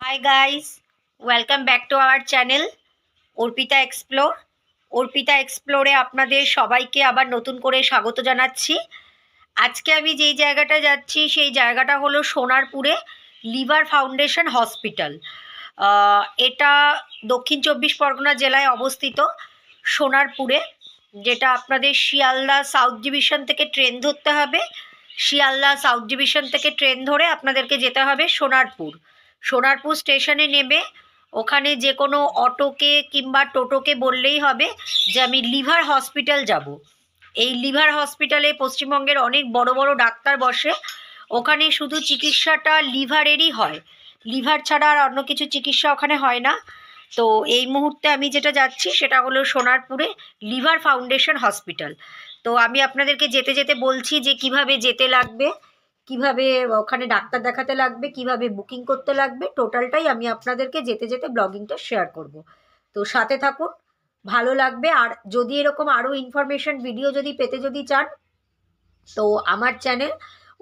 Hi guys, welcome back to our channel Arpita explore. Arpita এক্সপ্লোরে আপনাদের সবাইকে আবার নতুন করে স্বাগত জানাচ্ছি। আজকে আমি যেই জায়গাটা যাচ্ছি সেই জায়গাটা হলো সোনারপুরে লিভার ফাউন্ডেশন হসপিটাল। এটা দক্ষিণ চব্বিশ পরগনা জেলায় অবস্থিত সোনারপুরে, যেটা আপনাদের শিয়ালদা সাউথ ডিভিশন থেকে ট্রেন ধরতে হবে। শিয়ালদা সাউথ ডিভিশন থেকে ট্রেন ধরে আপনাদেরকে যেতে হবে সোনারপুর। সোনারপুর স্টেশনে নেমে ওখানে যে কোনো অটোকে কিংবা টোটোকে বললেই হবে যে আমি লিভার হসপিটাল যাব। এই লিভার হসপিটালে পশ্চিমবঙ্গের অনেক বড় বড় ডাক্তার বসে। ওখানে শুধু চিকিৎসাটা লিভারেরই হয়, লিভার ছাড়া আর অন্য কিছু চিকিৎসা ওখানে হয় না। তো এই মুহূর্তে আমি যেটা যাচ্ছি সেটা হলো সোনারপুরে লিভার ফাউন্ডেশন হসপিটাল। তো আমি আপনাদেরকে যেতে যেতে বলছি যে কিভাবে যেতে লাগবে, কিভাবে ওখানে ডাক্তার দেখাতে লাগবে, কিভাবে বুকিং করতে লাগবে, টোটালটাই আমি আপনাদেরকে যেতে যেতে ব্লগিংটা শেয়ার করব। তো সাথে থাকুন, ভালো লাগবে। আর যদি এরকম আরও ইনফরমেশন ভিডিও পেতে চান, তো আমার চ্যানেল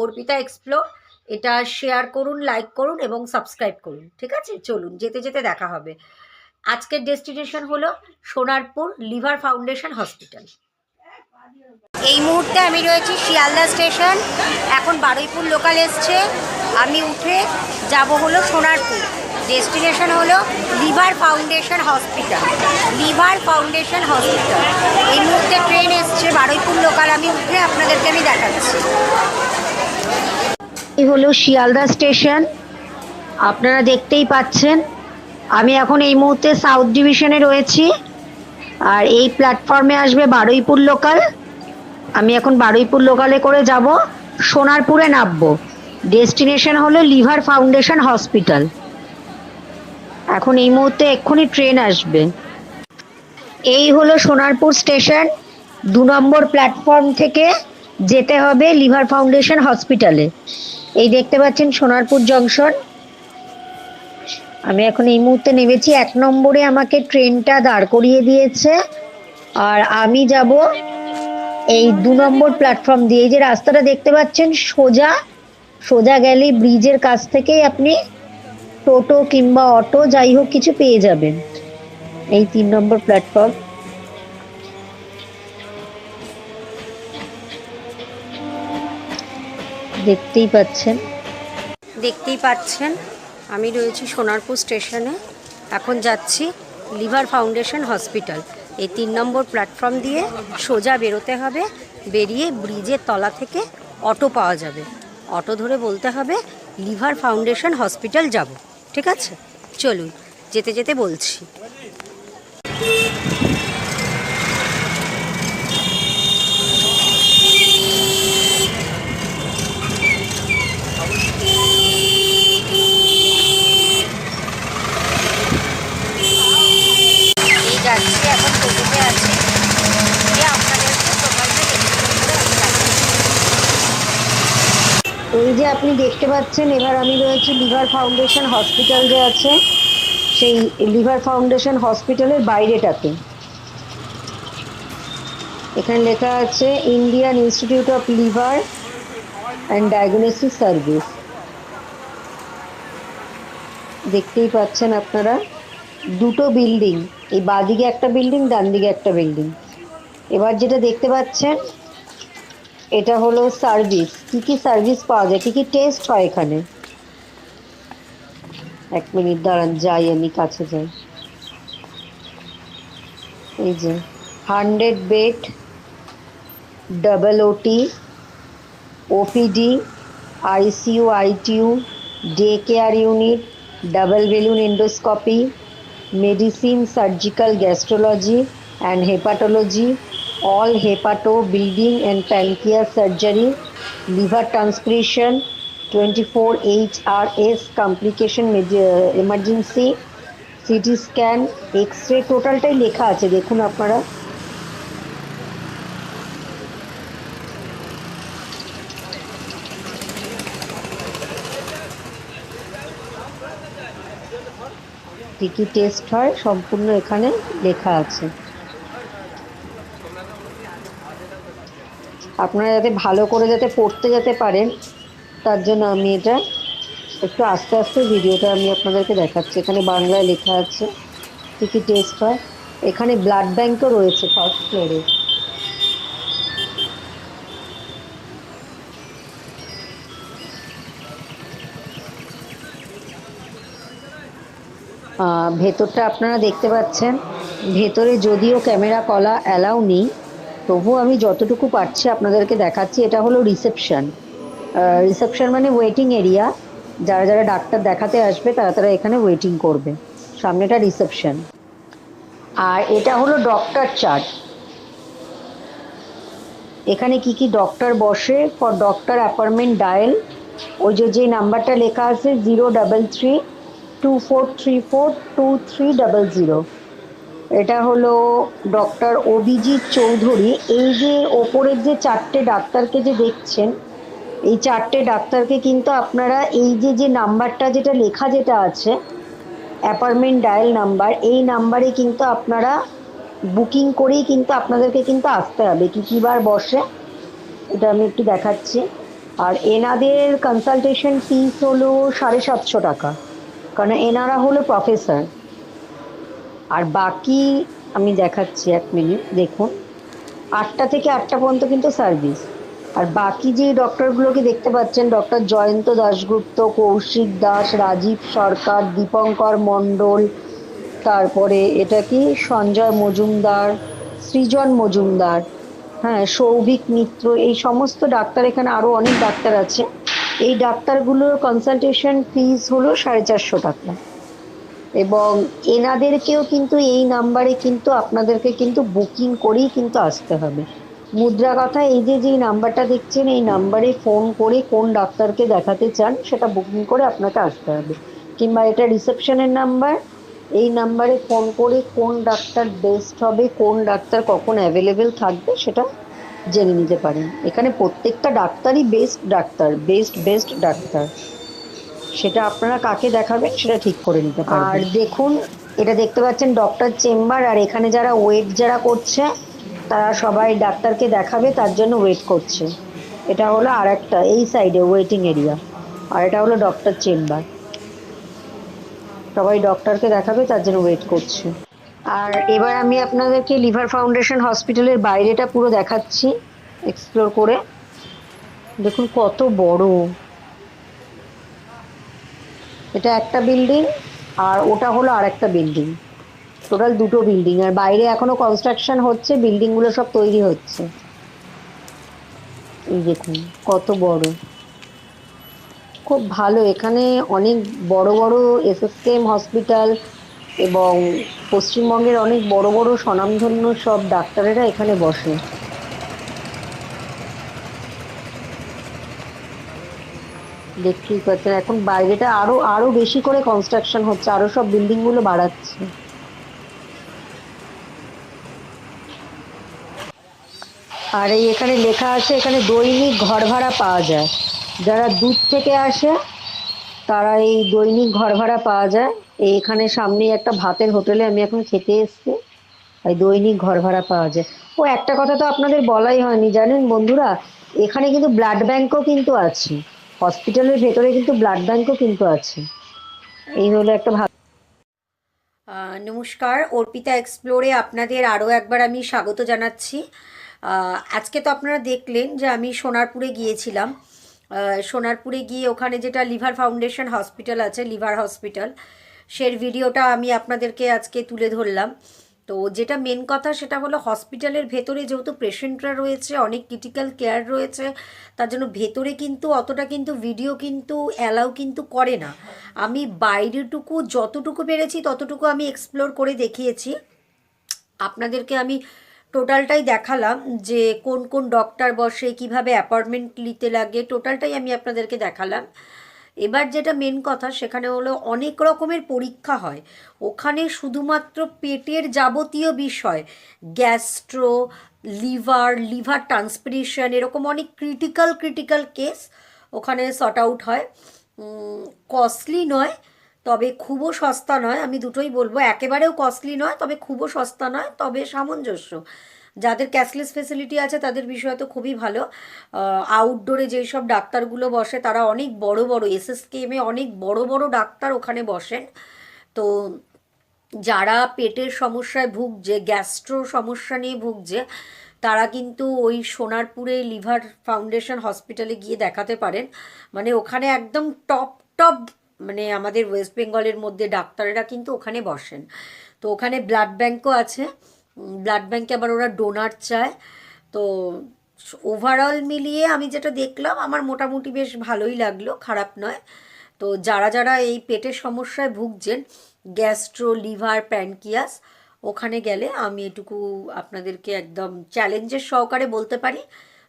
অর্পিতা এক্সপ্লোর এটা শেয়ার করুন, লাইক করুন এবং সাবস্ক্রাইব করুন। ঠিক আছে, চলুন যেতে যেতে দেখা হবে। আজকের ডেস্টিনেশন হলো সোনারপুর লিভার ফাউন্ডেশন হসপিটাল। এই মুহূর্তে আমি রয়েছি শিয়ালদা স্টেশন। এখন বারুইপুর লোকাল এসছে, আমি উঠে যাব হলো সোনারপুর। ডেস্টিনেশন হলো liver foundation hospital. Liver foundation hospital এই মুহূর্তে ট্রেন এসছে বারুইপুর লোকাল, আমি উঠে আপনাদেরকে আমি দেখাচ্ছি। এই হলো শিয়ালদা স্টেশন, আপনারা দেখতেই পাচ্ছেন। আমি এখন এই মুহূর্তে সাউথ ডিভিশনে রয়েছি, আর এই প্ল্যাটফর্মে আসবে বারুইপুর লোকাল। আমি এখন বারুইপুর লোকালে করে যাব, সোনারপুরে নামবো। ডেস্টিনেশন হলো লিভার ফাউন্ডেশন হসপিটাল। এখন এই মুহূর্তে এক্ষুনি ট্রেন আসবে। এই হলো সোনারপুর স্টেশন। 2 নম্বর প্ল্যাটফর্ম থেকে যেতে হবে লিভার ফাউন্ডেশন হসপিটালে। এই দেখতে পাচ্ছেন সোনারপুর জংশন। আমি এখন এই মুহূর্তে নেমেছি। 1 নম্বরে আমাকে ট্রেনটা দাঁড় করিয়ে দিয়েছে, আর আমি যাব এই 2 নম্বর প্ল্যাটফর্ম দিয়ে। এই যে রাস্তাটা দেখতে পাচ্ছেন, সোজা সোজা গেলে ব্রিজের কাছ থেকেই আপনি টোটো কিংবা অটো যাই হোক কিছু পেয়ে যাবেন। এই 3 নম্বর প্ল্যাটফর্ম। দেখতেই পাচ্ছেন আমি রয়েছি সোনারপুর স্টেশনে। এখন যাচ্ছি লিভার ফাউন্ডেশন হসপিটাল। এই 3 নম্বর প্ল্যাটফর্ম দিয়ে সোজা বেরোতে হবে, বেরিয়ে ব্রিজের তলা থেকে অটো পাওয়া যাবে। অটো ধরে বলতে হবে লিভার ফাউন্ডেশন হসপিটাল যাব। ঠিক আছে, চলুন যেতে যেতে বলছি। এই যাচ্ছি, এখন টোটোতে আছি, আপনাদেরকে টোটালটা এই যে আপনি দেখতে পাচ্ছেন। এবার আমি রয়েছি লিভার ফাউন্ডেশন হসপিটাল যে আছে, সেই লিভার ফাউন্ডেশন হসপিটালের বাইরেটাতে। এখানে লেখা আছে Indian institute of liver and diagnostic service. দেখতেই পাচ্ছেন আপনারা, দুটো বিল্ডিং, এই বাঁদিকে একটা বিল্ডিং, ডান দিকে একটা বিল্ডিং। এবার যেটা দেখতে পাচ্ছেন এটা হলো সার্ভিস। কি কি সার্ভিস পাওয়া যায়, কি কি টেস্ট হয় এখানে। 1 মিনিট দাঁড়ান, যাই আমি কাছে যাই। এই যে 100 bed, OT, OPD, ICU, ITU, day care unit, double balloon endoscopy, medicine, surgical, gastrology and hepatology, all hepato, bleeding and pancreas surgery, liver transplantation, 24 HRS, complication emergency, CT scan, X-ray, টোটালটাই লেখা আছে, দেখুন আপনারা। কি কি টেস্ট হয় সম্পূর্ণ এখানে লেখা আছে। আপনারা যাতে ভালো করে যাতে পড়তে যেতে পারেন, তার জন্য আমি এটা একটু আস্তে আস্তে ভিডিওটা আমি আপনাদেরকে দেখাচ্ছি। এখানে বাংলায় লেখা আছে কি কি টেস্ট হয়। এখানে ব্লাড ব্যাংকও রয়েছে ফার্স্ট ফ্লোরে। ভেতরটা আপনারা দেখতে পাচ্ছেন। ভেতরে যদিও ক্যামেরা করা অ্যালাউ নেই, তবু আমি যতটুকু পারছি আপনাদেরকে দেখাচ্ছি। এটা হলো রিসেপশন। রিসেপশন মানে ওয়েটিং এরিয়া। যারা যারা ডাক্তার দেখাতে আসবে তারা তারা এখানে ওয়েটিং করবে। সামনেটা রিসেপশন। আর এটা হলো ডক্টর চার্ট। এখানে কি কি ডক্টর বসে ফর ডক্টর অ্যাপয়েন্টমেন্ট ডায়াল। ওই যে নাম্বারটা লেখা আছে 03324342300। এটা হলো ডক্টর অভিজিৎ চৌধুরী। এই যে ওপরের যে চারটে ডাক্তারকে যে দেখছেন, এই চারটে ডাক্তারকে কিন্তু আপনারা এই যে নাম্বারটা যেটা লেখা যেটা আছে অ্যাপয়েন্টমেন্ট ডায়াল নাম্বার, এই নাম্বারে কিন্তু আপনারা বুকিং করেই কিন্তু আপনাদেরকে কিন্তু আসতে হবে। কী কী বার বসে এটা আমি একটু দেখাচ্ছি। আর এনাদের কনসালটেশন ফিস হলো 750 টাকা, কারণ এনারা হলো প্রফেসর। আর বাকি আমি দেখাচ্ছি, 1 মিনিট দেখুন। 8টা থেকে 8টা পর্যন্ত কিন্তু সার্ভিস। আর বাকি যে ডক্টরগুলোকে দেখতে পাচ্ছেন, ডক্টর জয়ন্ত দাশগুপ্ত, কৌশিক দাস, রাজীব সরকার, দীপঙ্কর মণ্ডল, তারপরে এটা কি সঞ্জয় মজুমদার, সৃজন মজুমদার, হ্যাঁ, সৌভিক মিত্র, এই সমস্ত ডাক্তার, এখানে আরও অনেক ডাক্তার আছে। এই ডাক্তারগুলোর কনসালটেশন ফিস হলো 450 টাকা। এবং এনাদেরকেও কিন্তু এই নাম্বারে কিন্তু আপনাদেরকে কিন্তু বুকিং করেই কিন্তু আসতে হবে। মুদ্রা কথা, এই যে নাম্বারটা দেখছেন, এই নাম্বারে ফোন করে কোন ডাক্তারকে দেখাতে চান সেটা বুকিং করে আপনাকে আসতে হবে। কিংবা এটা রিসেপশনের নাম্বার, এই নাম্বারে ফোন করে কোন ডাক্তার বেস্ট হবে, কোন ডাক্তার কখন অ্যাভেলেবেল থাকবে সেটা জেনে নিতে পারেন। এখানে প্রত্যেকটা ডাক্তারই বেস্ট ডাক্তার, বেস্ট ডাক্তার। সেটা আপনারা কাকে দেখাবেন সেটা ঠিক করে নিতে পারবেন। আর দেখুন, এটা দেখতে পাচ্ছেন ডক্টর চেম্বার। আর এখানে যারা ওয়েট যারা করছে তারা সবাই ডাক্তারকে দেখাবে, তার জন্য ওয়েট করছে। এটা হলো আর একটা এই সাইডে ওয়েটিং এরিয়া। আর এটা হলো ডক্টর চেম্বার, সবাই ডক্টরকে দেখাবে তার জন্য ওয়েট করছে। আর এবার আমি আপনাদেরকে লিভার ফাউন্ডেশন হসপিটালের বাইরেটা পুরো দেখাচ্ছি এক্সপ্লোর করে। দেখুন কত বড়। এটা একটা বিল্ডিং, আর ওটা হলো আর একটা বিল্ডিং। টোটাল দুটো বিল্ডিং। আর বাইরে এখনো কনস্ট্রাকশন হচ্ছে, বিল্ডিংগুলো সব তৈরি হচ্ছে। এই দেখুন কত বড়, খুব ভালো। এখানে অনেক বড় বড় এসএসকেএম হসপিটাল এবং পশ্চিমবঙ্গের অনেক বড় বড় স্বনামধন্য সব ডাক্তারেরা এখানে বসে। দেখতেই পাচ্ছেন এখন বাইরেটা আরো আরো বেশি করে কনস্ট্রাকশন হচ্ছে, আরো সব বিল্ডিং গুলো বাড়াচ্ছে। আর এই এখানে লেখা আছে এখানে দৈনিক ঘর ভাড়া পাওয়া যায়। যারা দূর থেকে আসে তারা এই দৈনিক ঘর ভাড়া পাওয়া যায়। এখানে সামনেই একটা ভাতের হোটেলে আমি এখন খেতে এসেছি, এই দৈনিক ঘর ভাড়া পাওয়া যায়। ও একটা কথা তো আপনাদের বলাই হয়নি, জানেন বন্ধুরা, এখানে কিন্তু ব্লাড ব্যাংকও কিন্তু আছে। হসপিটালের ভেতরে কিন্তু ব্লাড ব্যাংকও কিন্তু আছে। এই হলো একটা ভালো। নমস্কার, অর্পিতা এক্সপ্লোরে আপনাদের আরও একবার আমি স্বাগত জানাচ্ছি। আজকে তো আপনারা দেখলেন যে আমি সোনারপুরে গিয়েছিলাম। সোনারপুরে গিয়ে ওখানে যেটা লিভার ফাউন্ডেশন হসপিটাল আছে, লিভার হসপিটাল, সেই ভিডিওটা আমি আপনাদেরকে আজকে তুলে ধরলাম। তো যেটা মেন কথা সেটা হলো হসপিটালের ভেতরে যেহেতু পেশেন্টরা রয়েছে, অনেক ক্রিটিক্যাল কেয়ার রয়েছে, তার জন্য ভেতরে কিন্তু অতটা কিন্তু ভিডিও কিন্তু অ্যালাউ কিন্তু করে না। আমি বাইরেটুকু যতটুকু পেরেছি ততটুকু আমি এক্সপ্লোর করে দেখিয়েছি আপনাদেরকে। আমি টোটালটাই দেখালাম যে কোন কোন ডক্টর বসে, কিভাবে অ্যাপয়েন্টমেন্ট নিতে লাগে, টোটালটাই আমি আপনাদেরকে দেখালাম। এবার যেটা মেন কথা সেখানে হলো অনেক রকমের পরীক্ষা হয় ওখানে, শুধুমাত্র পেটের যাবতীয় বিষয়, গ্যাস্ট্রো, লিভার ট্রান্সপিরেশন, এরকম অনেক ক্রিটিক্যাল কেস ওখানে সর্ট আউট হয়। কস্টলি নয়, তবে খুবও সস্তা নয়। আমি দুটোই বলবো, একেবারেও কস্টলি নয় তবে খুবও সস্তা নয়, তবে সামঞ্জস্য। যাদের ক্যাশলেস ফেসিলিটি আছে তাদের বিষয় তো খুবই ভালো। আউটডোরে যেই সব ডাক্তারগুলো বসে তারা অনেক বড় বড় এসএসকেএমে অনেক বড় বড় ডাক্তার ওখানে বসেন। তো যারা পেটের সমস্যায় ভুগছে, গ্যাস্ট্রো সমস্যা নিয়ে ভুগছে, তারা কিন্তু ওই সোনারপুরে লিভার ফাউন্ডেশন হসপিটালে গিয়ে দেখাতে পারেন। মানে ওখানে একদম টপ টপ, মানে আমাদের ওয়েস্ট বেঙ্গলের মধ্যে ডাক্তারেরা কিন্তু ওখানে বসেন। তো ওখানে ব্লাড ব্যাঙ্কও আছে। ব্লাড ব্যাঙ্কে আবার ওরা ডোনার চায়। তো ওভারঅল মিলিয়ে আমি যেটা দেখলাম আমার মোটামুটি বেশ ভালোই লাগলো, খারাপ নয়। তো যারা যারা এই পেটের সমস্যায় ভুগছেন, গ্যাস্ট্রো, লিভার, প্যানকিয়াস, ওখানে গেলে আমি এটুকু আপনাদেরকে একদম চ্যালেঞ্জের সহকারে বলতে পারি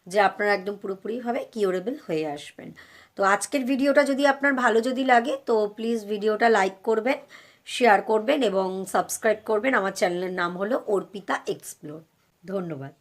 যে আপনারা একদম পুরোপুরিভাবে কিওরেবল হয়ে আসবেন। তো আজকের ভিডিওটা যদি আপনার ভালো যদি লাগে তো প্লিজ ভিডিওটা লাইক করবেন, শেয়ার করবেন এবং সাবস্ক্রাইব করবেন। আমার চ্যানেলের নাম হলো অর্পিতা এক্সপ্লোর। ধন্যবাদ।